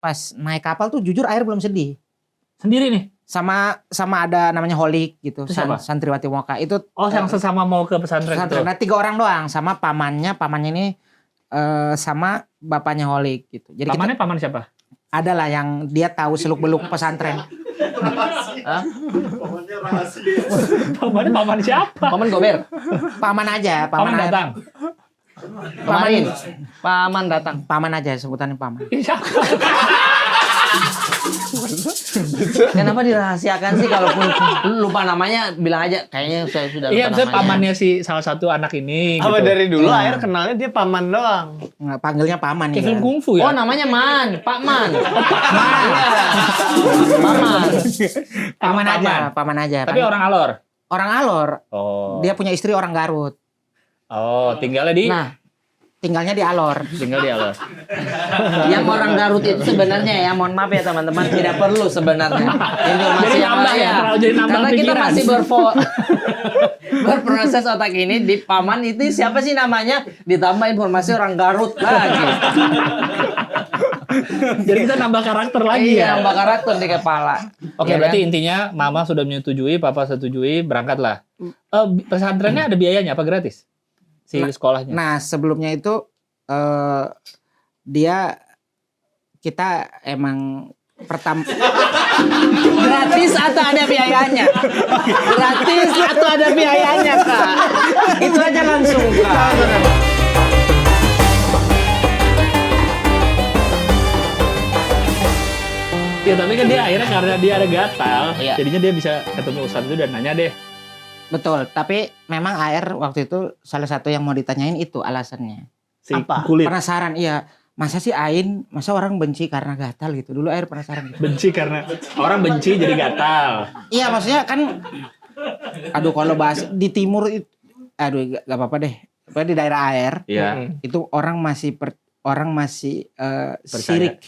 pas naik kapal tuh jujur air belum sedih. Sendiri nih? Sama ada namanya Holik gitu. Itu siapa? Santriwati Moka. Itu yang sesama mau ke pesantren itu? Nah 3 orang doang. Sama pamannya ini sama bapaknya Holik gitu. Jadi pamannya paman siapa? Adalah yang dia tahu seluk-beluk pesantren. Pamannya rahasia. Paman siapa? Paman Gober. Paman aja. Paman datang? Kemarin. Paman datang. Paman aja sebutannya paman. Siapa? Kenapa dirahasiakan sih? Kalaupun lupa namanya, bilang aja kayaknya saya sudah lupa Iya, misalnya namanya. pamannya si salah satu anak ini. Apa gitu. dari dulu Air kenalnya dia paman doang? Nggak, panggilnya paman Kayak ya. film kungfu ya? Oh, namanya Man, Pak Man. Iya. Paman. Paman aja. Tapi orang Alor? Orang Alor. Oh. Dia punya istri orang Garut. Oh, tinggalnya di? Nah, Tinggalnya di Alor. Tinggal di Alor. yang orang Garut itu sebenarnya ya, mohon maaf ya teman-teman, tidak perlu sebenarnya informasi Jadi yang nambah lain. ya, jadi nambah Karena kita pikiran. masih berproses otak ini di paman itu siapa sih namanya, ditambah informasi orang Garut lagi. Jadi kita nambah karakter lagi Iya, ya? nambah karakter di kepala. Oke, Iya berarti kan? intinya mama sudah menyetujui, papa setujui, berangkatlah. Pesantrennya ada biayanya apa gratis? Si sekolahnya? Nah sebelumnya itu kita emang pertama Gratis atau ada biayanya? Gratis atau ada biayanya, Kak? Itu aja langsung, Kak. Ya tapi kan dia akhirnya karena dia ada gatal, Iya. jadinya dia bisa ketemu Ustadz itu dan nanya deh. betul. Tapi memang AR waktu itu salah satu yang mau ditanyain itu alasannya. Si Apa? kulit. Penasaran, iya. Masa sih Ain, masa orang benci karena gatal gitu. Dulu AR penasaran gitu. Benci karena orang benci jadi gatal. Iya maksudnya kan, aduh kalau bahas di timur itu, aduh gak apa-apa deh. Pokoknya di daerah AR Iya. itu orang masih sirik.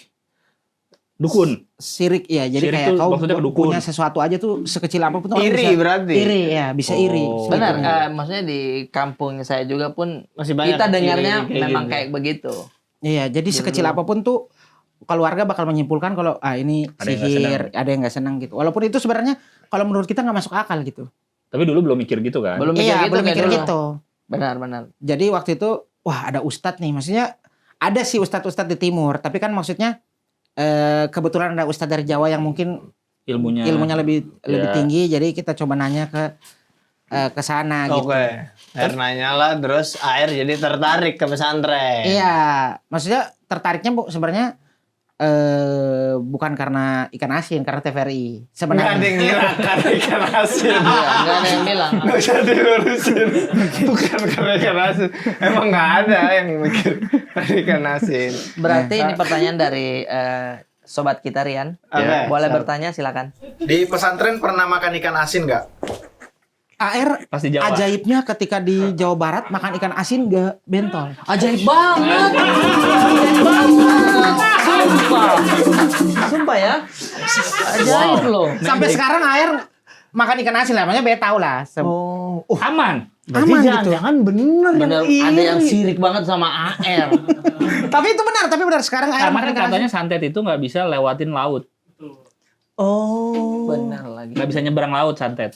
Dukun. Sirik ya, jadi Sirik kayak tuh kau maksudnya kedukun. punya sesuatu aja tuh sekecil apapun tuh orang Iri bisa, berarti. iri ya, bisa iri. Oh. Benar, Segitunya. maksudnya di kampung saya juga pun Masih banyak kita dengarnya kayak memang gitu. kayak begitu. Iya, jadi sekecil apapun tuh keluarga bakal menyimpulkan kalau ini Ada yang nggak sihir, ada yang nggak senang gitu. Walaupun itu sebenarnya kalau menurut kita nggak masuk akal gitu. Tapi dulu belum mikir gitu kan? Belum mikir Iya, gitu belum kayak mikir dulu. gitu. Benar. Jadi waktu itu, wah ada ustadz nih, maksudnya ada sih ustadz-ustadz di timur, tapi kan maksudnya kebetulan ada ustadz dari Jawa yang mungkin ilmunya lebih Iya. tinggi, jadi kita coba nanya ke sana gitu. Oke. Air nanya lah, terus Air jadi tertarik ke pesantren. Iya, maksudnya tertariknya sebenarnya bukan karena ikan asin, karena TVRI. Nggak ada Sebenarnya. yang ngira karena ikan asin. Iya, enggak ada yang bilang. Nggak usah dilurusin. Bukan karena ikan asin. Emang nggak ada yang mikir karena ikan asin. Berarti ini pertanyaan dari sobat kita Rian. Oke. Boleh bertanya silakan. Di pesantren pernah makan ikan asin nggak? AR Pasti Jawa. ajaibnya ketika di Jawa Barat makan ikan asin gak bentol. Ajaib banget. Ajaib banget. Sumpah ya. Ajaib loh. Sampai sekarang AR makan ikan asin lah, makanya beta tahu lah. Oh, Aman. berarti Aman gitu. jangan-jangan bener Bener, yang ada yang iri. sirik banget sama AR. Tapi itu benar, sekarang AR Karena makan kan ikan katanya asin. santet itu nggak bisa lewatin laut. Oh. Benar lagi. Nggak bisa nyebrang laut santet.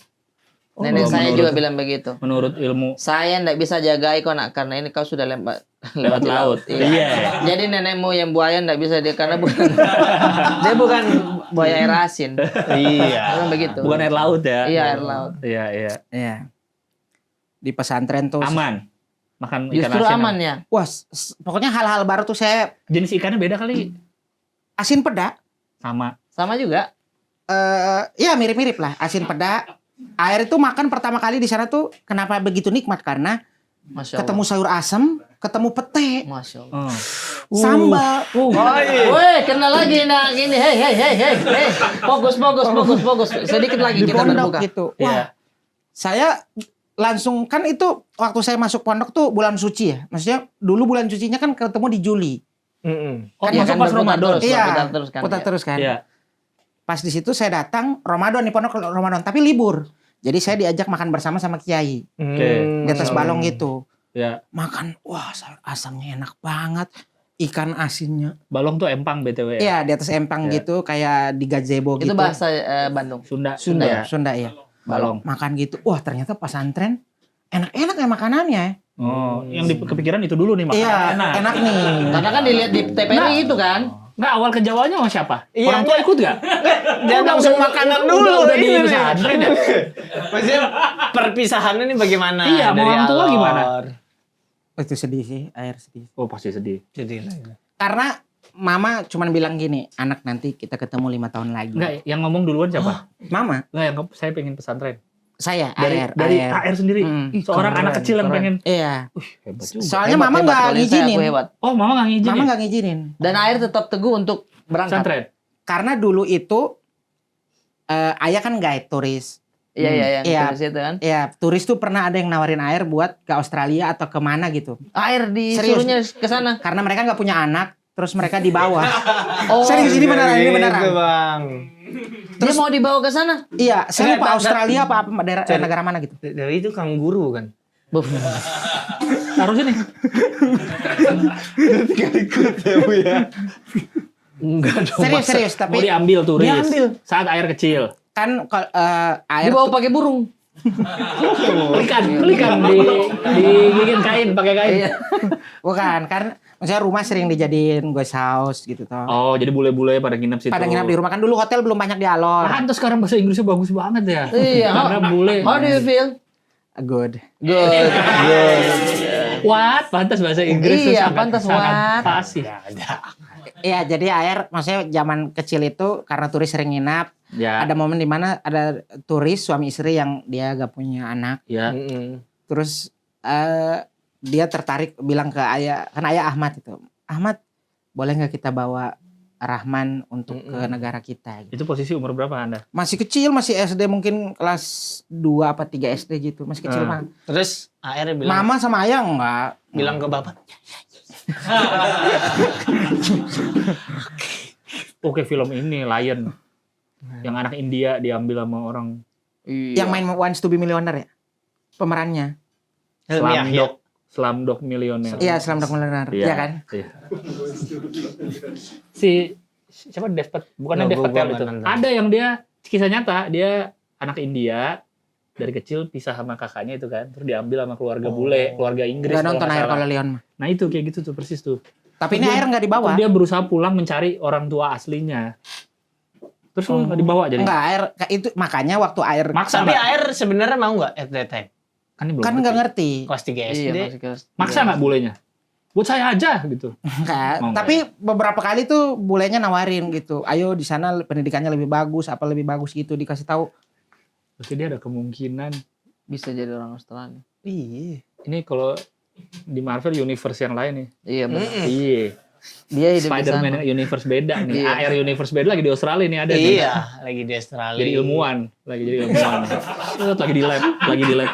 Nenek Oh, saya menurut- juga bilang begitu. Menurut ilmu Saya ndak bisa jaga kau nak karena ini kau sudah lewat lewat laut. Iya. Jadi nenekmu yang buaya ndak bisa dia karena bukan dia bukan buaya air asin. Iya. Memang begitu. Bukan air laut ya. Iya, air laut. Iya. Iya. Di pesantren tuh Aman. Makan ikan Justru asin. aman ya. wah, pokoknya hal-hal baru tuh saya Jenis ikannya beda kali. asin peda. Sama. Sama juga. Ya mirip-mirip lah, asin peda. Air itu makan pertama kali di sana tuh kenapa begitu nikmat karena Masya Allah. ketemu sayur asem, ketemu pete, Masya Allah. Oh. sambal. Woi, kenal lagi nah gini. Hei. Fokus. Sedikit lagi Di kita pondok berbuka. gitu. Iya. Wah, saya langsung kan itu waktu saya masuk pondok tuh bulan suci ya. Maksudnya dulu bulan sucinya kan ketemu di Juli. Oh, Kan ya masuk kan pas berputar Ramadan. terus, Iya, berputar terus kan. putar ya. terus kan. Iya. Pas di situ saya datang Ramadan nih pondok Ramadan tapi libur. Jadi saya diajak makan bersama sama kiai Oke. di atas balong gitu. Iya. Makan, wah sayur asamnya enak banget. ikan asinnya. Balong tuh empang BTW ya. Iya, di atas empang Iya. gitu kayak di gazebo gitu. Itu bahasa Bandung. Sunda. Sunda ya. Balong. Makan gitu. Wah, ternyata pesantren enak-enak ya makanannya. Oh, yang kepikiran itu dulu nih makanya Iya, enak nih. Karena kan dilihat di TPRI itu kan. Nggak, awal ke Jawanya sama siapa? Iya, Orang tua ikut nggak? Jangan langsung makanan dulu. Udah di ini nih. pesantren ya? Maksudnya perpisahannya ini bagaimana? Iya, mau orang tua alor? gimana? Oh, itu sedih sih, air sedih. Oh, pasti sedih. Jadi Karena mama cuman bilang gini, anak nanti kita ketemu 5 tahun lagi. Enggak, yang ngomong duluan siapa? Mama, Enggak, yang saya pengen pesantren. saya Dari air. AR sendiri. Hmm. Seorang Keren, anak kecil yang keren. pengen. Iya. Hebat juga. Soalnya Hebat, mama hebat. nggak Kalau ini saya ngizinin. aku hebat. Oh, mama nggak ngizinin. Mama nggak ngizinin. Dan Air tetap teguh untuk berangkat. Pesantren. Karena dulu itu ayah kan guide turis. Iya, yang Iya. tulis itu kan. Ya, turis tuh pernah ada yang nawarin air buat ke Australia atau kemana gitu. Air disuruhnya ke sana. Karena mereka nggak punya anak, terus mereka di bawah. Oh, Serius, ini beneran, ini beneran. Gitu, Bang. dia mau dibawa ke sana. Iya, saya lupa Enggak, Australia apa daerah Cari. negara mana gitu. Dari itu Kang Guru kan. Taruh sini. Tinggal ikut ya, Bu ya. Enggak dong. Serius, Mau tapi diambil turis. Diambil. Saat air kecil. kan air Dibawa tuh- pakai burung. Pelikan digigit kain, pakai kain. Iya. bukan kan maksudnya rumah sering dijadiin guest house gitu toh. Oh, jadi bule-bule pada nginep situ. Pada nginap di rumah kan dulu hotel belum banyak di Alor. Pantes sekarang bahasa Inggrisnya bagus banget ya. Iya. Karena bule. How do you feel? Good. Good. What? Pantas bahasa Inggris tuh Iya, sangat- pantas sangat what. fasih. Iya, jadi air maksudnya zaman kecil itu karena turis sering nginap, Ya. ada momen di mana ada turis suami istri yang dia gak punya anak, Ya. terus dia tertarik bilang ke ayah, kan ayah Ahmad itu, Ahmad boleh nggak kita bawa Rahman untuk ke negara kita? Gitu. Itu posisi umur berapa Anda? Masih kecil, masih SD mungkin kelas 2 apa 3 SD gitu, masih kecil Ah. banget. Terus akhirnya bilang Mama sama ayah enggak. bilang ke bapak. Oke, film ini Lion. Yang anak India diambil sama orang Yang main Wants to be Millionaire ya? Pemerannya. Slumdog Millionaire. Iya, Slumdog Millionaire. Iya. Iya kan? Iya. Siapa Dev Patel? Bukannya Loh, Dev gua Patel nggak itu. nonton. Ada yang dia kisah nyata, dia anak India dari kecil pisah sama kakaknya itu kan, terus diambil sama keluarga bule, keluarga Inggris. Enggak kalau nonton nggak Air salah. kalau Leon mah. Nah itu kayak gitu tuh persis tuh. Tapi ini Terus Air nggak dibawa. Terus dia berusaha pulang mencari orang tua aslinya. Terus lu nggak dibawa jadi. Enggak, Air itu makanya waktu Air Maksa Tapi nggak? air sebenarnya mau nggak at that time? Kan ini belum kan ngerti. nggak ngerti. Kelas 3 SD. Iya, masih kelas. Maksa nggak bulenya? Buat saya aja gitu. Enggak. Mau nggak Tapi beberapa kali tuh bulenya nawarin gitu. Ayo di sana pendidikannya lebih bagus, apa lebih bagus gitu dikasih tahu. Berarti dia ada kemungkinan. Bisa jadi orang Australia. Iya. Ini kalau di Marvel universe yang lain nih. Iya, benar. Iya. Dia hidup di Spider-Man sana. universe beda nih. Iya. AR universe beda lagi di Australia nih ada nih. Iya, lagi di Australia. Jadi ilmuwan, lagi jadi ilmuwan. Lagi di lab.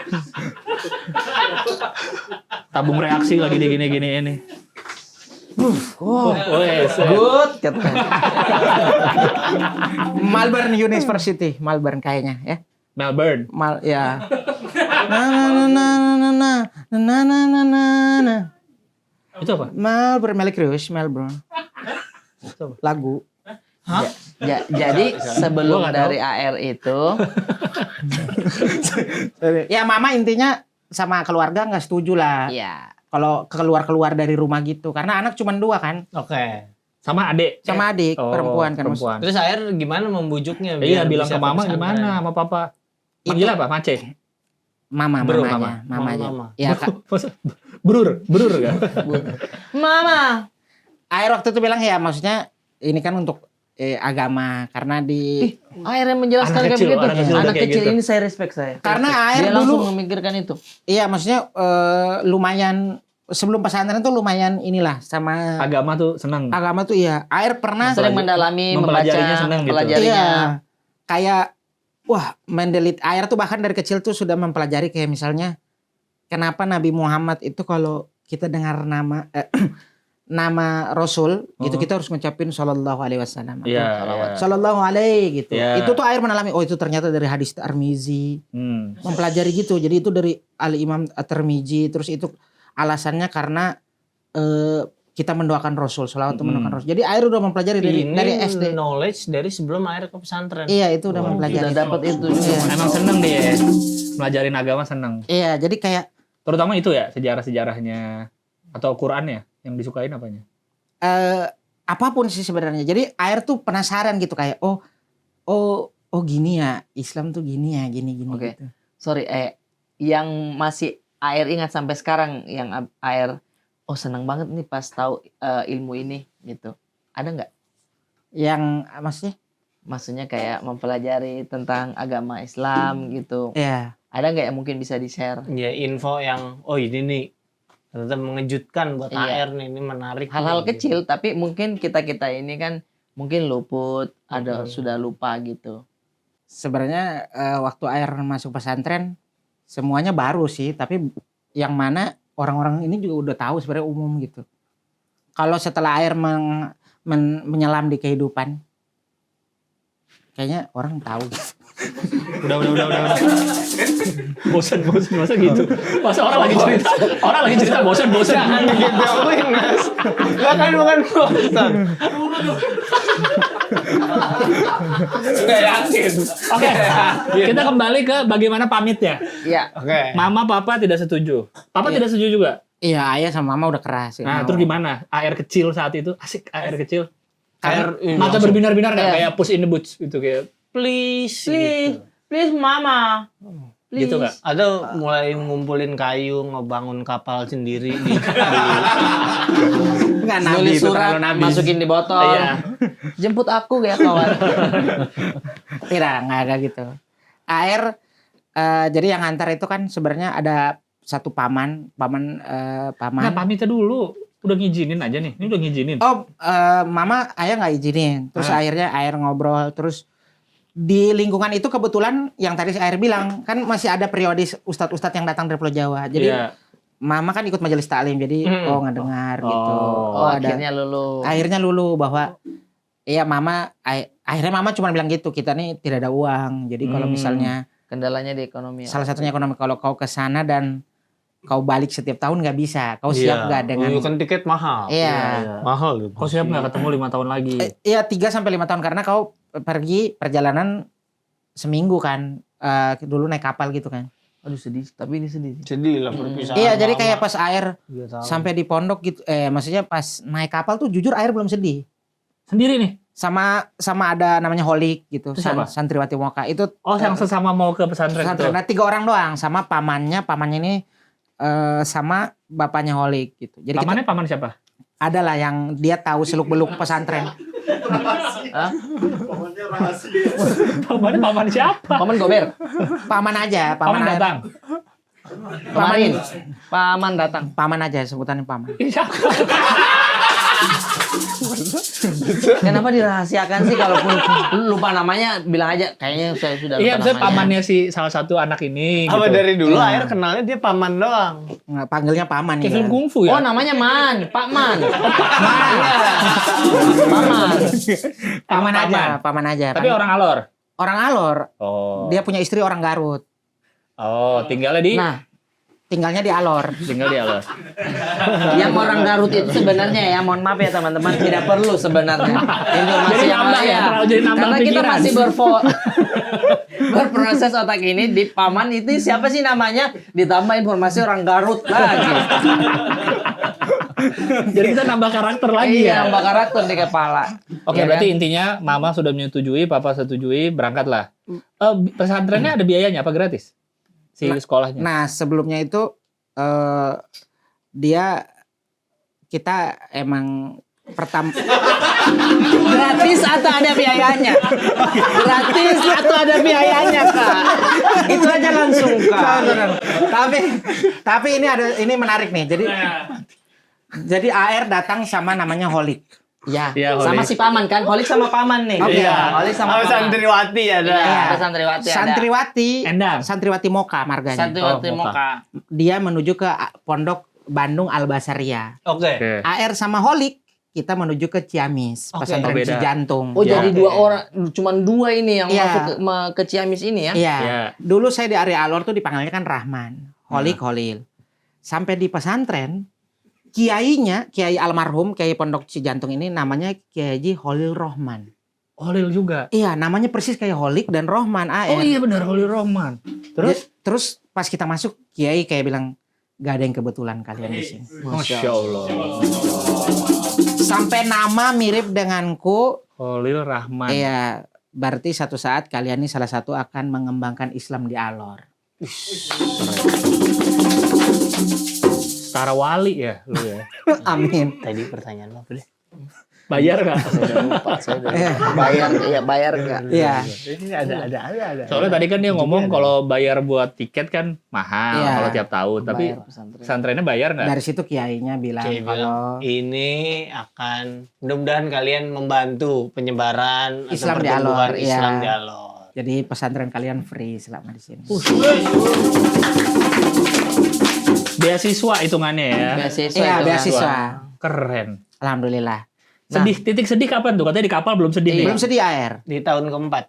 Tabung reaksi lagi di gini-gini ini. Oh, Wes. good kata. Melbourne University, Melbourne kayaknya ya. Melbourne. Ya. Na na na na na na na na na na. Itu apa? Melbourne, Melly Cyrus, Melbourne. Itu apa? Lagu. Jadi sebelum Gua nggak dari AR itu, Ya mama intinya sama keluarga nggak setuju lah. ya Kalau keluar dari rumah gitu, karena anak cuma 2 kan, Oke. Sama adik. sama adik Oh, perempuan kan. Perempuan. Terus air gimana membujuknya? Iya, biar bilang bisa ke mama pesantren? gimana sama papa. Manggil apa? Mace. Mama, Bro, mamanya, mama. mamanya. Mama. Ya Kak. Brur kan? Mama. Air waktu itu bilang ya maksudnya ini kan untuk agama karena di AR yang menjelaskan Anak kayak kecil, begitu. anak kecil udah Anak kayak kecil gitu. ini saya respect saya. Karena Respect. AR dia langsung dulu- memikirkan itu. iya maksudnya lumayan sebelum pesantren tuh lumayan inilah sama Agama tuh seneng. agama tuh iya. Air pernah Sering mendalami, membaca, mempelajarinya senang gitu. mempelajarinya. iya kayak wah mendelit air tuh bahkan dari kecil tuh sudah mempelajari kayak misalnya kenapa Nabi Muhammad itu kalau kita dengar nama nama Rasul gitu kita harus ngucapin sallallahu alaihi wasallam. atau Iya. Sallallahu alaihi gitu. Iya. Itu tuh air menalami oh itu ternyata dari hadis Tirmizi. Hmm. Mempelajari gitu. Jadi itu dari Al Imam At-Tirmizi terus itu alasannya karena kita mendoakan Rasul, sholawat itu mendoakan Rasul. Jadi air udah mempelajari dari SD. Knowledge dari sebelum air ke pesantren. Iya, itu udah mempelajari. Udah dapat itu juga. Iya. Emang seneng dia pelajarin agama, seneng. Iya, jadi kayak Terutama itu ya, sejarah-sejarahnya atau Qurannya yang disukain apanya? apapun sih sebenarnya. Jadi air tuh penasaran gitu kayak oh gini ya, Islam tuh gini ya, gini Oke. gitu. Sorry, yang masih air ingat sampai sekarang, yang air, senang banget nih pas tahu ilmu ini gitu. Ada nggak? Yang maksudnya? Maksudnya kayak mempelajari tentang agama Islam gitu. Iya. Ada nggak yang mungkin bisa di-share? Ya info yang ini nih ternyata mengejutkan buat Iya. AR nih, ini menarik. Hal-hal nih, kecil tapi mungkin kita ini kan mungkin luput, ada sudah lupa gitu. Sebenarnya waktu air masuk pesantren semuanya baru sih, tapi yang mana orang-orang ini juga udah tahu sebenarnya umum gitu. Kalau setelah air menyelam di kehidupan, kayaknya orang tahu. Udah. Bosan masa gitu. Masa orang lagi cerita bosan. Jangan digituin, Mas. Lah kan bukan bosan. Nggak yakin. Oke, kita kembali ke bagaimana pamitnya. Iya. Oke. Mama, papa tidak setuju. Papa tidak setuju juga. Iya, ayah sama mama udah keras. Nah, terus gimana? AR kecil saat itu, asik AR kecil. AR ini Mata langsung, berbinar-binar nggak Iya. kayak Puss in the Boots gitu kayak please. Please mama. Please. gitu nggak? Atau mulai ngumpulin kayu, ngebangun kapal sendiri di Enggak Nulis surat, masukin di botol. Iya. Jemput aku ya kawan. Tidak, nggak ada gitu. Air jadi yang antar itu kan sebenarnya ada satu paman. Nah, pamitnya dulu. Udah ngizinin aja nih. Ini udah ngizinin. Oh, mama ayah nggak izinin. Terus akhirnya air ngobrol. Terus di lingkungan itu kebetulan yang tadi air bilang kan masih ada periode ustadz-ustadz yang datang dari Pulau Jawa. Jadi Iya. mama kan ikut majelis taklim. Jadi ngedengar gitu. Oh, ada. Akhirnya lulu. Bahwa iya akhirnya mama cuma bilang gitu, kita nih tidak ada uang. Jadi kalau misalnya Kendalanya di ekonomi. salah satunya ekonomi, kalau kau ke sana dan kau balik setiap tahun nggak bisa. Kau siap nggak dengan kan tiket mahal. Iya. Mahal gitu. Kok siap nggak ketemu 5 tahun lagi? Iya 3-5 tahun karena kau pergi perjalanan seminggu kan. Dulu naik kapal gitu kan. Aduh sedih, tapi ini sedih. Sedih lah perpisahan. Iya, jadi lama. kayak pas air 3 tahun. sampai di pondok gitu. Maksudnya pas naik kapal tuh jujur air belum sedih. Sendiri nih? Sama ada namanya Holik gitu. Itu siapa? Santriwati Moka. Itu Oh, yang sesama mau ke pesantren itu? pesantren. Nah, 3 orang doang sama pamannya ini sama bapaknya Holik gitu. Jadi Pamannya paman siapa? ada lah yang dia tahu seluk-beluk pesantren. Pamannya paman siapa? Paman Gober. Paman aja, Paman air. datang. Kemarin. Paman datang. Paman aja sebutannya paman. Ini siapa? Kenapa dirahasiakan sih, kalaupun lupa namanya bilang aja kayaknya saya sudah lupa Iya, maksudnya namanya. pamannya si salah satu anak ini Apa gitu. dari dulu Iya. air kenalnya dia paman doang. Nggak, panggilnya paman Kayak ya. film kungfu ya? Oh namanya Man, Pak Man. Iya. Paman. Paman aja. Tapi orang Alor? Orang Alor. Oh. Dia punya istri orang Garut. Oh, tinggalnya di? Nah, Tinggalnya di Alor. Tinggal di Alor. yang orang Garut itu sebenarnya ya, mohon maaf ya teman-teman, tidak perlu sebenarnya informasi Jadi yang nambah lain. ya, terlalu jadi nambah Karena kita pikiran. masih berproses otak ini di Paman itu siapa sih namanya, ditambah informasi orang Garut lagi. Jadi kita nambah karakter lagi Iya, ya? nambah karakter di kepala. Oke, Iya berarti kan? intinya mama sudah menyetujui, papa setujui, berangkatlah. Pesantrennya ada biayanya apa gratis? Si sekolahnya? Nah sebelumnya itu kita emang pertama Gratis atau ada biayanya? Gratis atau ada biayanya, Kak? Itu aja langsung, Kak. tapi ini menarik nih. Jadi AR datang sama namanya Holik. Ya, Iya, sama Holik. si Paman kan? Holik sama Paman nih. Oke. Iya, Holik sama Oh, Paman. santriwati ada. Iya, ada santriwati ada. Endang. Santriwati Moka marganya. Santriwati Oh, Moka. Dia menuju ke pondok Bandung Al-Basaria. Oke. AR sama Holik kita menuju ke Ciamis, Oke. pesantren Oh, beda. Cijantung. Oh, Ya. jadi dua orang, cuman dua ini yang Iya. masuk ke Ciamis ini ya? Iya. Iya. Dulu saya di area Alor tuh dipanggilnya kan Rahman, Holik Holil. Sampai di pesantren Kiai almarhum Kiai Pondok Cijantung ini namanya Kiai Haji Holil Rohman. Holil juga. Iya, namanya persis kayak Holik dan Rohman AR. Oh iya benar Holil Rohman. Terus pas kita masuk Kiai kayak bilang gak ada yang kebetulan kalian di sini. Masya Allah. Sampai nama mirip denganku. Holil Rahman. Iya, berarti satu saat kalian ini salah satu akan mengembangkan Islam di Alor. Setara wali ya lu ya. Amin. Tadi pertanyaan lo apa deh? Bayar gak? Bayar enggak? Iya. Ini ada. Soalnya tadi kan dia ngomong kalau bayar buat tiket kan mahal Iya. kalau tiap tahun. Tapi Bayar pesantren. pesantrennya bayar nggak? Dari situ kiainya bilang Kiai kalau bilang, ini akan mudah-mudahan kalian membantu penyebaran atau Islam di pertumbuhan Alor, iya. Islam di Alor. jadi pesantren kalian free selama di sini. Beasiswa hitungannya ya. Beasiswa. Iya, itu, beasiswa. Keren. Alhamdulillah. Sedih, titik sedih kapan tuh? Katanya di kapal belum sedih nih. Belum sedih AR. Di tahun keempat.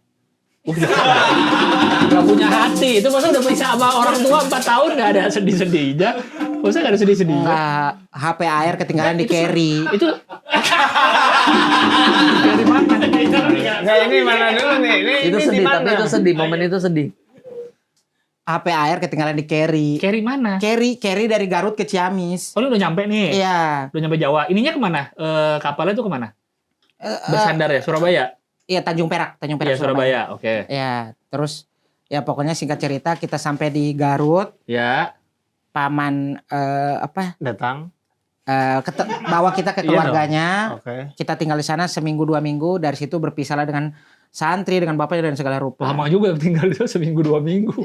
Gak punya hati. Itu masa udah bisa sama orang tua 4 tahun gak ada sedih-sedihnya. Masa gak ada sedih-sedihnya? Enggak, HP AR ketinggalan di carry. Itu dari mana? Nah ini mana dulu nih? Itu Ini di sedih, mana? tapi itu sedih. Momen itu sedih. HP AR ketinggalan di carry. Carry mana? Carry dari Garut ke Ciamis. Oh, ini udah nyampe nih. Iya. Udah nyampe Jawa. Ininya kemana? Kapalnya tuh kemana? Bersandar ya? Surabaya? Iya, Tanjung Perak Iya, Surabaya. Oke. Iya, terus ya pokoknya singkat cerita kita sampai di Garut, Ya. paman Datang. bawa kita ke Iya keluarganya. Oke. Kita tinggal di sana seminggu 2 minggu, dari situ berpisahlah dengan santri, dengan bapaknya dan segala rupa. Lama juga tinggal itu seminggu 2 minggu.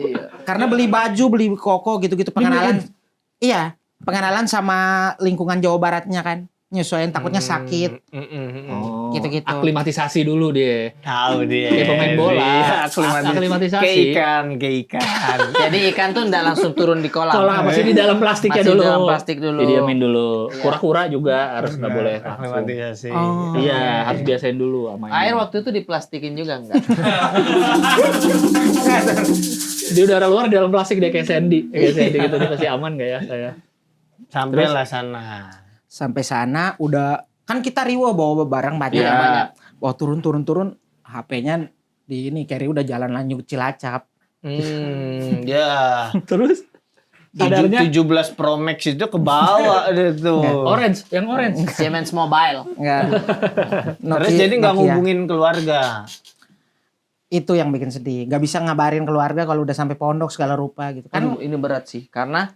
Karena beli baju, beli koko gitu-gitu pengenalan. Iya, pengenalan sama lingkungan Jawa Baratnya kan. Nyesuaiin takutnya sakit. Oh, Gitu-gitu. aklimatisasi dulu dia. Tahu dia. Kayak pemain bola. Iya, Aklimatisasi. Kayak ikan. Jadi ikan tuh enggak langsung turun di kolam. Kalau masih di dalam plastiknya Masih dulu. dalam plastik dulu. Didiamin dulu. Kura-kura juga harus nggak boleh langsung. Aklimatisasi. Oh. Iya, harus biasain dulu sama Air ini. waktu itu diplastikin juga enggak? Di udara luar di dalam plastik dia kayak Sandy. Kayak Sandy gitu, dia pasti aman nggak ya saya? Sampailah sana. Sampai sana udah kan kita riwah bawa barang banyak. Iya. Banyak. Wah, turun HP-nya di ini carry udah jalan lanjut Cilacap. Ya. Terus sadarnya 17 Pro Max itu ke bawah deh tuh. orange, yang orange. Siemens Mobile. Enggak. Terus jadi nggak ngubungin keluarga. Itu yang bikin sedih. Gak bisa ngabarin keluarga kalau udah sampai pondok segala rupa gitu. Kan Kan ini berat sih karena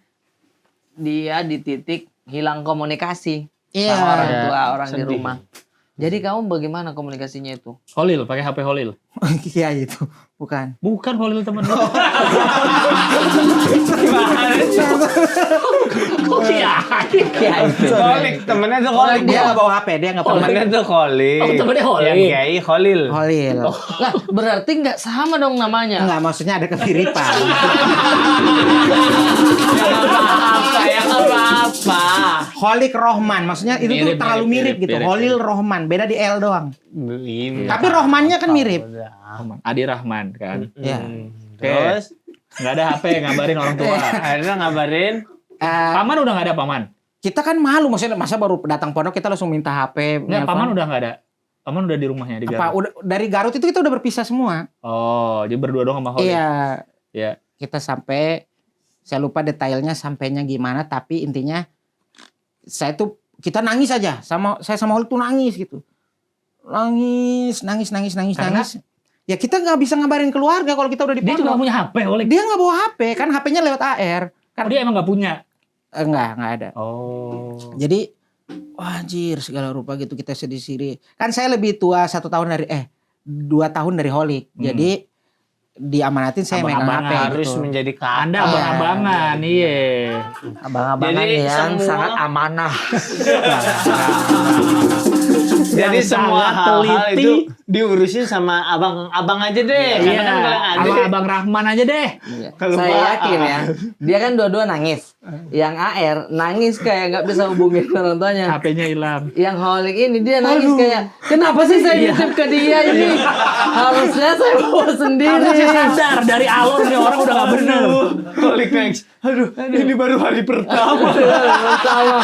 dia di titik hilang komunikasi iya. sama orang tua, orang di Sedih. rumah. Jadi kamu bagaimana komunikasinya itu? Holil, pakai HP Holil. Iya itu. Bukan. Bukan Holil temen lu. Kok kiai? Kolik, temennya tuh Kolik. Dia nggak bawa HP, dia nggak bawa Temennya tuh Kolik. Oh, temennya Holil. Yang Kiai Holil. Holil. Lah, berarti nggak sama dong namanya. Enggak, maksudnya ada kemiripan. Yang apa-apa. Holik Rohman, maksudnya itu tuh Mirip, terlalu mirip, gitu. mirip. Holil Rohman, beda di L doang. Ini. Tapi Rohmannya kan mirip. Adi Rahman kan. Iya. Terus Nggak ada HP ngabarin orang tua. akhirnya ngabarin. Paman udah nggak ada paman. Kita kan malu, maksudnya masa baru datang pondok kita langsung minta HP. Nggak, nelpon. paman udah nggak ada. Paman udah di rumahnya di Apa, Garut. udah, dari Garut itu kita udah berpisah semua. Oh, jadi berdua dong sama Holil. Iya. Iya. Kita sampai, saya lupa detailnya sampainya gimana, tapi intinya saya tuh kita nangis aja saya sama Holil tuh nangis gitu. Nangis. Karena? Ya kita nggak bisa ngabarin keluarga kalau kita udah di Dia juga nggak pondok. punya HP, Holil. Dia nggak bawa HP, kan HP-nya lewat AR. Kan Dia emang nggak punya. nggak ada. Oh. Jadi wah anjir segala rupa gitu kita sedih-sedih. Kan saya lebih tua 1 tahun dari 2 tahun dari Holik. Jadi diamanatin saya megang HP Harus gitu. menjadi kakak. Anda abang-abangan, iya. Abang-abangan Jadi yang semua- sangat amanah. Jadi Yang semua sangat hal-hal teliti. itu diurusin sama abang aja deh. Iya, Karena kan kalau adik sama Abang Rahman aja deh. Kelupaan. Saya yakin ya, dia kan dua-dua nangis. Yang AR nangis kayak nggak bisa hubungin orang tuanya. HP-nya hilang. Yang Holik ini dia nangis kayak, kenapa sih saya nitip ke dia ini? Harusnya saya bawa Harusnya sendiri. sadar dari Alor nih orang udah nggak bener. Kolik next. Aduh, ini baru hari pertama. Bersama.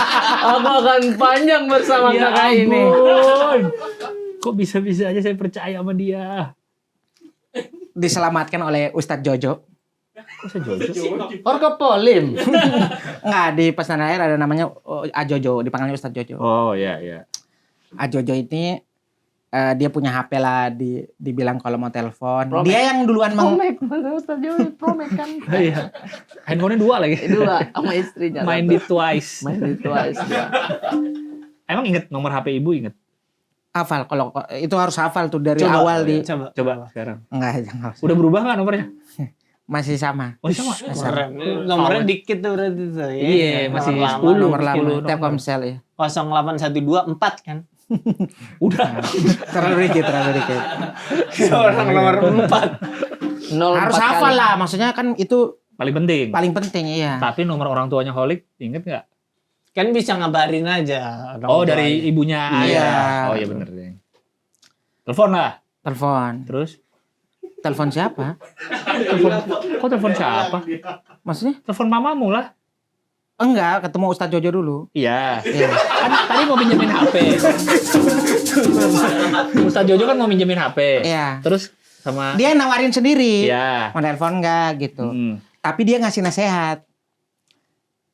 Aku akan panjang bersama Ya kakak ini. ampun. Kok bisa-bisa aja saya percaya sama dia? Diselamatkan oleh Ustadz Jojo. Kok saya Jojo? Orka Polim. Enggak, di pesantren air ada namanya Ajojo, dipanggilnya Ustadz Jojo. Oh iya iya. Ajojo ini dia punya HP lah, dibilang kalau mau telepon. Promek. Dia yang duluan Promek, Ustaz Jojo Promek kan. Iya. Handphonenya 2 lagi. Dua sama istrinya. Mind it twice. Main di twice. Ya. Emang inget nomor HP ibu inget? hafal. Kalau itu harus hafal tuh dari Coba, awal di. Coba sekarang. Enggak, jangan. Udah berubah nggak nomornya? Masih sama. Oh sama. Nomornya dikit tuh berarti tuh. Iya, masih nomor 10. Nomor lama. 10 Telkomsel ya. 08124 kan. Udah. Terlalu dikit. Orang nomor 4. Harus hafal lah. Maksudnya kan itu Paling penting. paling penting iya. Tapi nomor orang tuanya Holik, inget nggak? Kan bisa ngabarin aja. orang Oh tuanya. dari ibunya. Iya. Oh iya bener deh. Telepon lah. Telepon. Terus? Telepon siapa? Kok telepon siapa? Maksudnya? Telepon mamamu lah. Enggak, ketemu Ustadz Jojo dulu. Iya. Iya. Kan tadi mau pinjemin HP. Ustaz Jojo kan mau pinjemin HP. Iya. Terus sama. Dia nawarin sendiri. Iya. Mau telepon enggak gitu. Hmm. Tapi dia ngasih nasihat.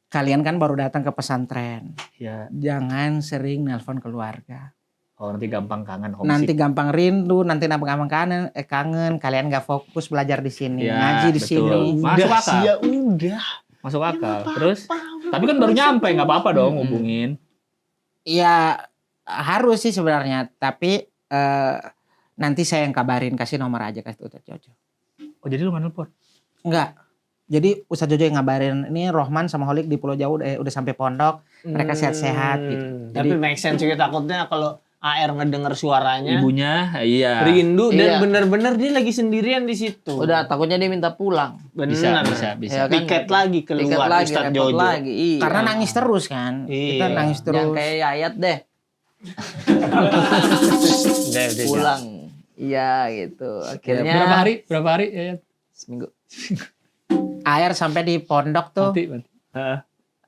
Kalian kan baru datang ke pesantren. Iya. Jangan sering nelpon keluarga. Oh nanti gampang kangen homesick. Nanti gampang rindu, nanti gampang kangen. Kalian nggak fokus belajar di sini, Iya, ngaji di betul. sini. Masuk akal. Ya udah. Masuk akal. Terus? Tapi kan baru nyampe, nggak apa-apa dong hubungin. Ya harus sih sebenarnya, tapi nanti saya yang kabarin, kasih nomor aja kasih Ustadz Jojo. Oh jadi lu nggak nelpon? Enggak. Jadi Ustadz Jojo yang ngabarin, ini Rohman sama Holik di Pulau Jauh udah sampai pondok, mereka sehat-sehat gitu. Tapi Jadi- make sense juga, takutnya kalau AR ngedenger suaranya Ibunya, iya. rindu dan Iya. bener-bener dia lagi sendirian di situ. Udah takutnya dia minta pulang. bener. Bisa. Ya kan? Piket lagi keluar Tiket lagi, Ustadz repot Jojo. lagi. Iya. Karena nangis terus kan, kita Iya. nangis Yang terus. kayak Yayat deh. Udah. Pulang. Iya gitu. Akhirnya Berapa hari? Ya, seminggu. Air sampai di pondok tuh, mati.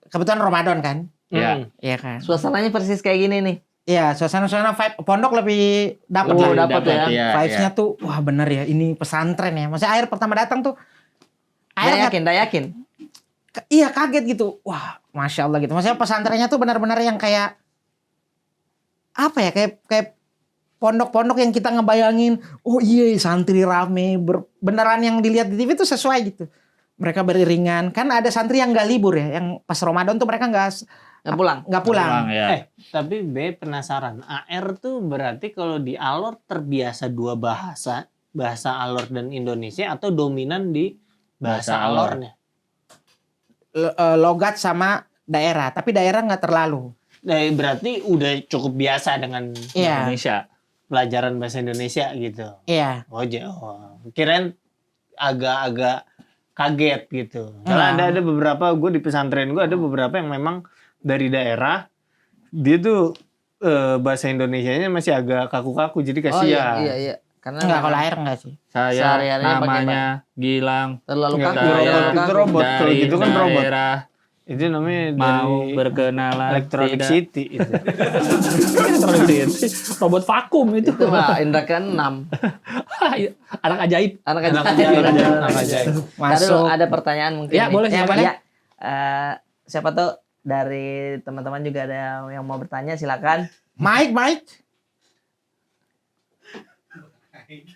kebetulan Ramadan kan, Ya. iya kan. Suasananya persis kayak gini nih. Iya, suasana vibe pondok lebih dapat Oh, lah. dapat ya. Iya, Vibes-nya tuh, wah bener ya, ini pesantren ya. Maksudnya air pertama datang tuh, air Dah yakin. iya kaget gitu. Wah, Masya Allah gitu. Maksudnya pesantrennya tuh benar-benar yang kayak, apa ya, kayak pondok-pondok yang kita ngebayangin, oh iya santri rame, beneran yang dilihat di TV tuh sesuai gitu. Mereka beriringan, kan ada santri yang gak libur ya, yang pas Ramadan tuh mereka nggak pulang. Ya. Tapi B penasaran, AR tuh berarti kalau di Alor terbiasa dua bahasa Alor dan Indonesia atau dominan di bahasa Bahasa Alor. Alornya? Logat sama daerah, tapi daerah nggak terlalu. Nah, berarti udah cukup biasa dengan Iya, Indonesia. pelajaran bahasa Indonesia gitu. iya. Oh, kirain agak-agak kaget gitu. Karena ada beberapa, gue di pesantren gue ada beberapa yang memang dari daerah, dia tuh bahasa Indonesianya masih agak kaku-kaku, jadi Oh kasihan. iya. Karena Enggak, kalau air enggak sih. Saya Sehari-harinya pakai namanya Gilang. terlalu Nggak, kaku. robot terlalu itu kaku. robot. Kalau Dari gitu kan robot. daerah Itu namanya mau dari berkenalan. Electronic tidak. City. Itu. Electronic City. Robot vakum itu. Itu mah Indra ke-6. Anak ajaib. Anak Anak kecil. ajaib, anak ajaib. Masuk. Ada pertanyaan mungkin. Ya, nih. boleh, silakan. Ya. Siapa tuh dari teman-teman juga ada yang mau bertanya, silakan. Mike.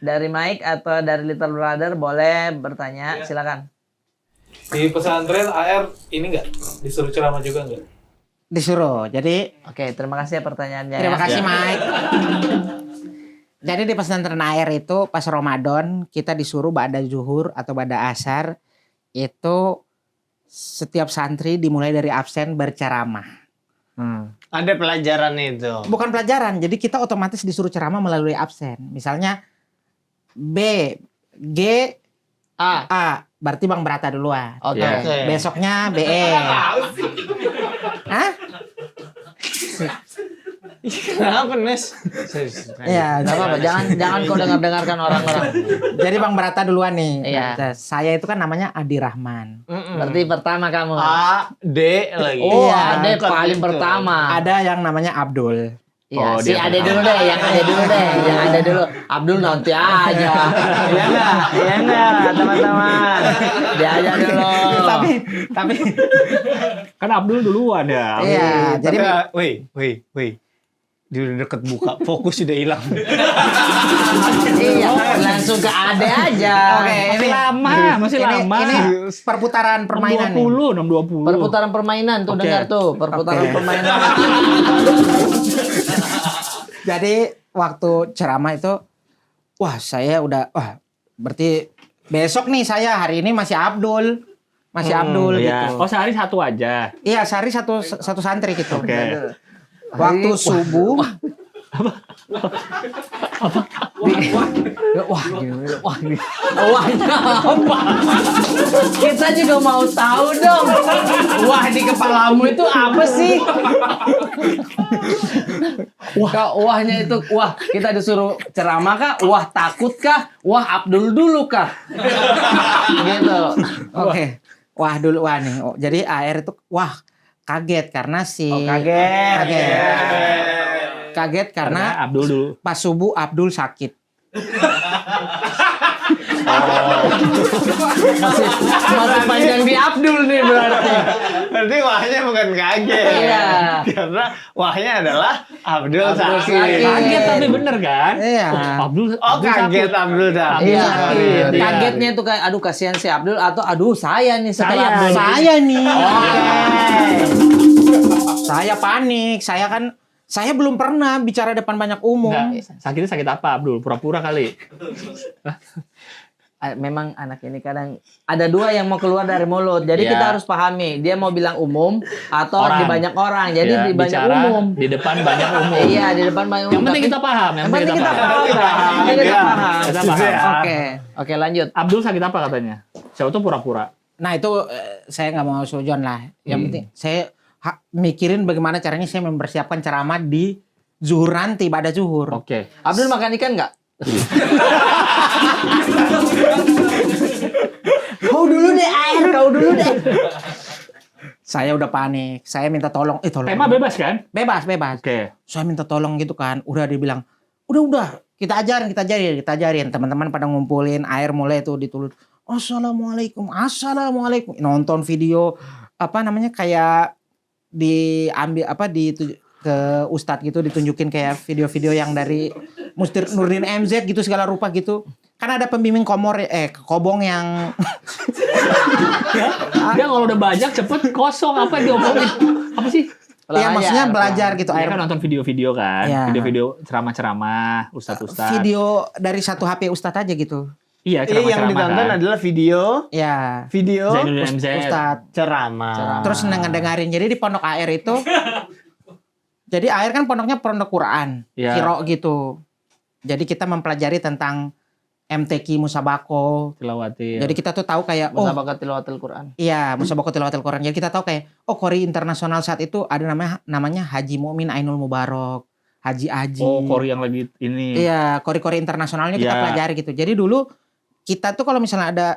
Dari Mike atau dari Little Brother boleh bertanya, silakan. Di pesantren AR ini enggak disuruh ceramah juga enggak? Disuruh. Jadi Oke, terima kasih ya pertanyaannya. terima ya. kasih Mike. Jadi di pesantren air itu pas Ramadan kita disuruh ba'da zuhur atau ba'da asar itu setiap santri dimulai dari absen berceramah. Ada pelajaran itu. Bukan pelajaran, jadi kita otomatis disuruh ceramah melalui absen. Misalnya B, G, A, berarti Bang Brata duluan. Oke. Ya. Oke. Besoknya BE. Hah? Kenapa, Nes? Iya, Gak apa-apa, jangan kau dengarkan orang-orang. jadi Bang Brata duluan nih. Iya. Saya itu kan namanya Adi Rahman. Berarti pertama kamu. A, D lagi. Oh, Iya, Ade bukan paling gitu. pertama. Ada yang namanya Abdul. Iya, Oh, si dia Ade pertama. dulu deh, yang Ade dulu deh, yang Ade dulu. Abdul nanti aja. Iya enggak, teman-teman. Dia aja dulu. tapi Kan Abdul duluan ya. iya, jadi Woi. Dia udah deket buka, fokus sudah hilang. Iya, langsung ke Ade aja. Oke, Masih lama, masih lama. Ini perputaran permainan nih. 620. Perputaran permainan tuh Oke. dengar tuh, perputaran Oke. permainan. Jadi waktu ceramah itu, berarti besok nih saya, hari ini masih Abdul. Abdul Iya. gitu. Oh, sehari satu aja. Iya, sehari satu santri gitu. Oke. Waktu subuh, Wahnya apa? Kita juga mau tahu dong. Wah di kepalamu itu apa sih? Wahnya itu, wah kita disuruh ceramah kah? Wah takut kah? Wah Abdul dulu kah? Gitu. oke. Wah nih. Oh, jadi AR itu kaget karena kaget karena Abdul dulu. pas subuh Abdul sakit. Masih panjang di Abdul nih berarti. Berarti wahnya bukan kaget. Iya. Karena wahnya adalah Abdul Abdul sakit. sakit. Kaget tapi bener kan? Iya. Abdul Oh, kaget Abdul sakit. Iya, Sorry. Iya. kagetnya itu kayak aduh kasihan si Abdul atau aduh saya nih setelah Saya. Abdul. Saya nih. Oke. Saya panik. Saya belum pernah bicara depan banyak umum. Enggak, sakitnya sakit apa Abdul? Pura-pura kali. Memang anak ini kadang ada dua yang mau keluar dari mulut. Jadi Iya. kita harus pahami dia mau bilang umum atau Orang. di banyak orang. Jadi Ya, di banyak bicara umum. di depan banyak umum. Iya, di depan banyak umum. Yang penting Tapi- kita paham, Yang penting kita paham. Yang penting kita Iya. paham. Kita paham. Oke. Oke, lanjut. Abdul sakit apa katanya? Siapa tuh pura-pura. Nah itu saya nggak mau sujon lah. Yang penting saya mikirin bagaimana caranya saya mempersiapkan ceramah di zuhur nanti, pada zuhur. Oke. Abdul makan ikan nggak? Kau dulu deh, air. Kau dulu deh. Saya udah panik. Saya minta tolong. Tolong. Tema bebas kan? Bebas. Oke. Saya minta tolong gitu kan. Udah dibilang, udah. Kita ajarin. Teman-teman pada ngumpulin air mulai tuh ditulis. Assalamualaikum. Nonton video kayak diambil ke Ustadz gitu, ditunjukin kayak video-video yang dari Mustir Nurdin MZ gitu segala rupa gitu. Kan ada pembimbing kobong yang Dia kalau udah banyak cepet kosong apa yang diomongin? Apa sih? ya maksudnya belajar gitu. Dia kan nonton video-video kan, Iya. video-video ceramah-ceramah, ustadz-ustadz. Video dari satu HP Ustadz aja gitu. Iya, Yang ceramah-ceramah ditonton kan. adalah video Ya. Zainuddin MZ. Ustadz. ceramah. Terus ngedengerin. Jadi di Pondok AR itu jadi AR kan pondoknya pondok Quran, Iya. Qiro gitu. Jadi kita mempelajari tentang MTQ Musabako. Tilawatil. Jadi kita tuh tahu kayak Musabakat tilawatil Quran. iya, Musabako Tilawatil Quran. Jadi kita tahu kayak Kori internasional saat itu ada namanya Haji Mukmin Ainul Mubarak, Haji Aji. Oh, Kori yang lagi ini. Iya, kori-kori internasionalnya kita Iya. pelajari gitu. Jadi dulu kita tuh kalau misalnya ada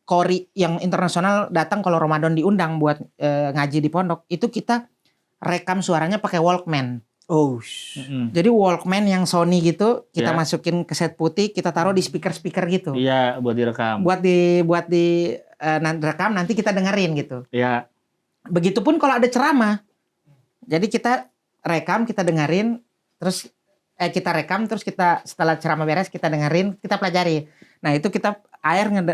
kori yang internasional datang kalau Ramadan diundang buat ngaji di pondok, itu kita rekam suaranya pakai Walkman. Mm-mm. Jadi Walkman yang Sony gitu, kita Iya. masukin kaset putih, kita taruh di speaker-speaker gitu. Iya, buat direkam. Buat di rekam nanti kita dengerin gitu. Iya. Begitupun kalau ada ceramah. Jadi kita rekam, kita dengerin, terus kita rekam, terus kita setelah ceramah beres kita dengerin, kita pelajari. Nah itu kita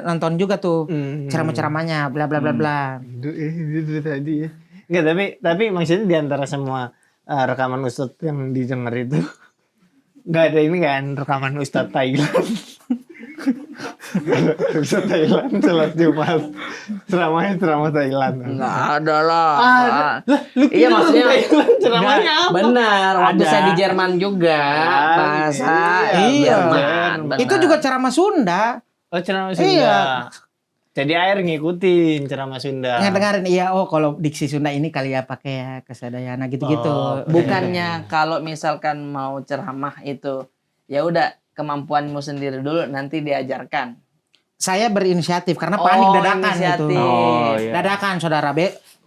nonton juga tuh ceramah-ceramahnya, bla bla bla bla. Itu tadi ya. Enggak, tapi maksudnya di antara semua rekaman Ustadz yang didengar itu nggak ada ini kan rekaman Ustadz Thailand. Ustadz Thailand sholat Jumat ceramah Thailand. Enggak ada lah. Lu Iya, kira maksudnya- Thailand ceramahnya apa? Benar, waktu Ada. saya di Jerman juga bahasa Iya. Jerman. benar. Itu juga ceramah Sunda. Oh ceramah Sunda. Iya. Jadi air ngikutin ceramah Sunda. Ngedengerin iya kalau diksi Sunda ini kali ya pakai ya kesadayana gitu-gitu. Oh, Bukannya kalau misalkan mau ceramah itu ya udah kemampuanmu sendiri dulu nanti diajarkan. Saya berinisiatif karena panik dadakan inisiatif. gitu. Oh, iya. Dadakan saudara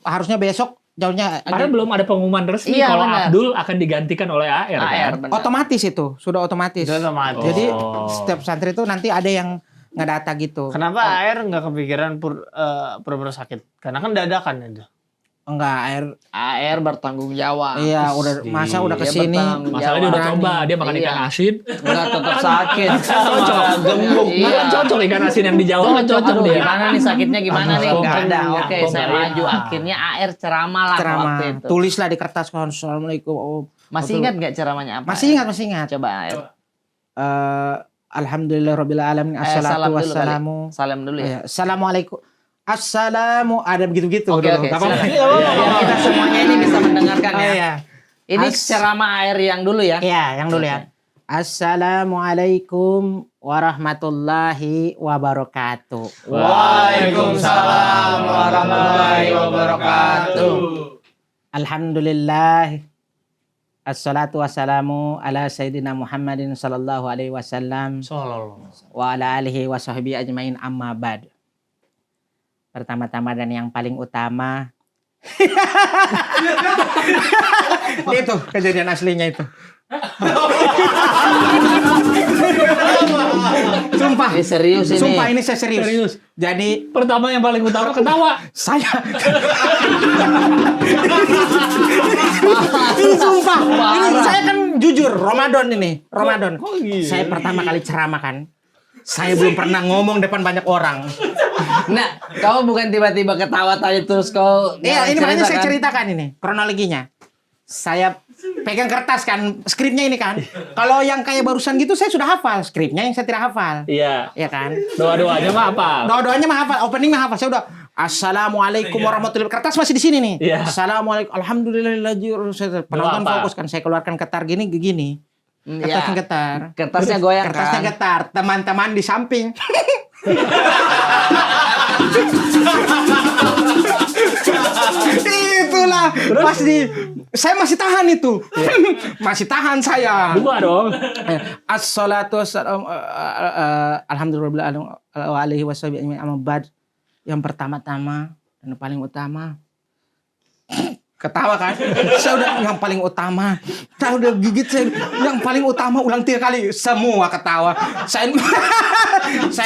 harusnya besok jauhnya Padahal belum ada pengumuman resmi Iya, kalau benar. Abdul akan digantikan oleh AR. AR kan? benar. otomatis itu, sudah otomatis. Itu otomatis. Jadi Oh. setiap santri itu nanti ada yang ngedata gitu. Kenapa air nggak kepikiran pura-pura sakit? Karena kan dadakan itu. Enggak air. AR bertanggung jawab. Iya, udah masa udah Dia kesini. bertanggung Masalahnya dia udah jawab. coba, dia makan Iya. ikan asin. Enggak tetap sakit. Cocok. Gemuk. Malah cocok ikan asin yang di Jawa kan cocok Aduh, dia. gimana nih sakitnya gimana nih? Enggak ada. Bongkar Oke, minyak, saya bongkar maju. minyak. Akhirnya AR ceramah lah waktu Ceramah. itu. Tulislah di kertas Assalamualaikum. Oh, Masih ingat nggak ceramahnya apa? Masih ingat. Coba AR. Alhamdulillahirabbil alamin. salam Assalatu dulu wassalamu. Salam dulu ya. Ya, Assalamualaikum. Assalamu ada begitu-gitu. Oke, dulu. oke. Nggak apa-apa. silakan. Biar kita semuanya ini bisa mendengarkan Oh, ya. iya. Ini ceramah AR yang dulu ya. Iya, yang dulu ya. Assalamualaikum warahmatullahi wabarakatuh. Waalaikumsalam warahmatullahi wabarakatuh. Alhamdulillah. Assalatu wassalamu ala sayyidina Muhammadin sallallahu alaihi wasallam wa ala alihi wa sahbihi ajmain amma ba'd. Pertama-tama dan yang paling utama itu kejadian aslinya itu. Sumpah. Ini serius ini. Sumpah ini saya serius. Jadi Pertama yang paling utama ketawa. saya ini sumpah. Ini saya kan jujur Ramadan ini. Ramadan. Saya pertama kali ceramah kan. Saya belum pernah ngomong depan banyak orang. Nah, kau bukan tiba-tiba ketawa tadi terus kau Iya, ini makanya saya ceritakan. ceritakan ini kronologinya. Saya pegang kertas kan, skripnya ini kan. Kalau yang kayak barusan gitu saya sudah hafal, skripnya yang saya tidak hafal. Iya. Iya kan? Doa-doanya mah apa? Doa-doanya mah hafal, opening mah hafal. Saya udah Assalamualaikum warahmatullahi wabarakatuh. Kertas masih di sini nih. Iya. Assalamualaikum. Alhamdulillahirabbil penonton apa? fokus kan saya keluarkan getar gini begini. Kertasnya Iya. getar. Kertasnya goyang Kertasnya kan. getar. Teman-teman di samping. Itulah pasti saya masih tahan itu. Masih tahan saya. Buka dong. As-salatu wassalamu alhamdulillah wa alihi wasallam amma ba'd. Yang pertama-tama dan paling utama ketawa kan? Saya udah yang paling utama. Saya udah gigit saya. Yang paling utama ulang 3 kali semua ketawa. Saya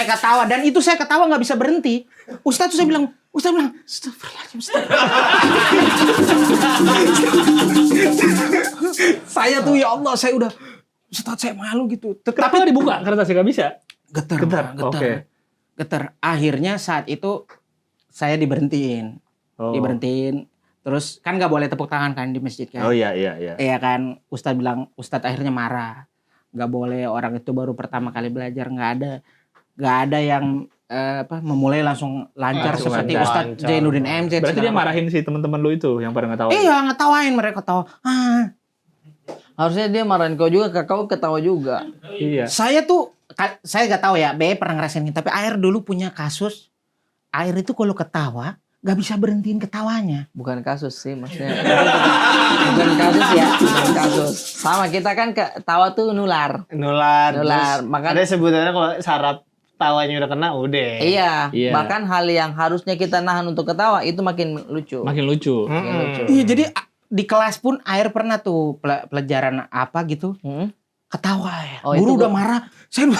ketawa dan itu saya ketawa nggak bisa berhenti. Ustaz tuh saya bilang, astagfirullahaladzim, Ustaz. Saya tuh ya Allah, saya udah Ustaz saya malu gitu. Kenapa nggak dibuka kertasnya? Nggak bisa? Getar. Oke. Getar. Akhirnya saat itu saya diberhentiin. Oh. Diberhentiin. Terus kan nggak boleh tepuk tangan kan di masjid kan. Oh iya. Iya kan. Ustadz bilang, Ustadz akhirnya marah. Nggak boleh, orang itu baru pertama kali belajar. Nggak ada yang memulai langsung lancar Langsung seperti lancar. Ustadz Zainuddin MZ. Berarti dia segala marahin si teman-teman lu itu yang pada nggak tahu. Iya, ngetawain mereka tahu. Harusnya dia marahin kau juga, kau ketawa juga. Iya. Saya nggak tahu ya, B pernah ngerasain ini. Tapi Air dulu punya kasus. Air itu kalau ketawa, nggak bisa berhentiin ketawanya. Bukan kasus sih maksudnya. Bukan kasus ya, bukan kasus. Sama kita kan ketawa tuh nular. Nular. Nular. Terus Makan- ada sebutannya kalau saraf tawanya udah kena udah. Iya. Iya. Bahkan hal yang harusnya kita nahan untuk ketawa itu makin lucu. Makin lucu. Makin lucu. Iya, jadi di kelas pun Air pernah tuh pelajaran apa gitu. Hmm? Ketawa ya. Oh, Guru itu udah marah. Saya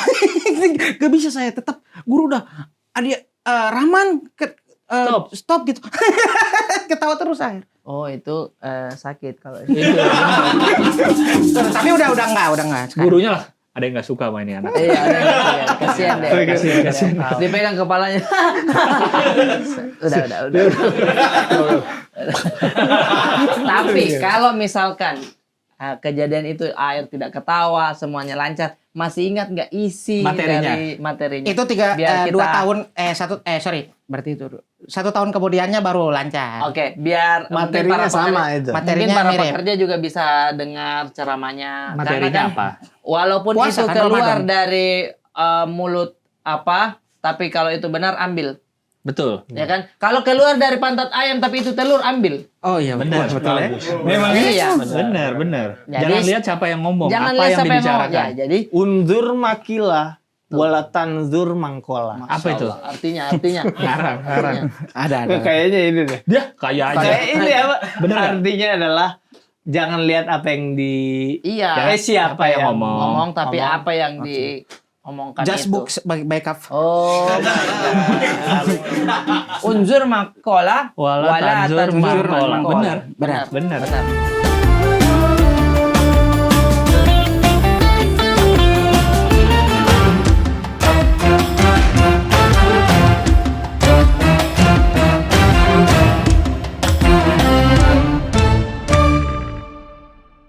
gak bisa saya tetap. Guru udah Rahman stop gitu. Ketawa terus Air. Oh itu sakit kalau Itu. Tapi udah enggak sekarang. Gurunya lah. Ada yang nggak suka sama ini anak. Iya, ada kasihan deh. Kasihan. Dipegang kepalanya. udah. Tapi kalau misalkan kejadian itu Air tidak ketawa, semuanya lancar, masih ingat nggak isi Materinya. dari materinya? Itu Biar 2 kita- tahun berarti itu 1 tahun kemudiannya baru lancar. Oke, biar mungkin Materinya sama pekerja- itu. Mungkin Materinya para mirip. pekerja juga bisa dengar ceramahnya. Materinya Karena kan, apa? walaupun Puasa itu kan, keluar Ramadan. dari mulut apa, tapi kalau itu benar ambil. Betul. Ya kan? Kalau keluar dari pantat ayam tapi itu telur, ambil. Oh iya benar betul ya. Memang Iya. benar. Jadi, Jangan lihat siapa yang ngomong, jangan apa lihat yang siapa yang ngomong. dibicarakan. Ya, jadi Undur makilah wala tanzur mangkola. Apa itu? artinya Ngarang. Ada. Kayaknya ini deh. Dia kayak aja. Kayak ini apa? Bener nggak? Artinya adalah jangan lihat apa yang iya. siapa yang Ngomong tapi ngomong. apa yang diomongkan Just itu. book by cup. Oh. Unzur makola Wala tanzur mangkola. Benar. Benar. Benar.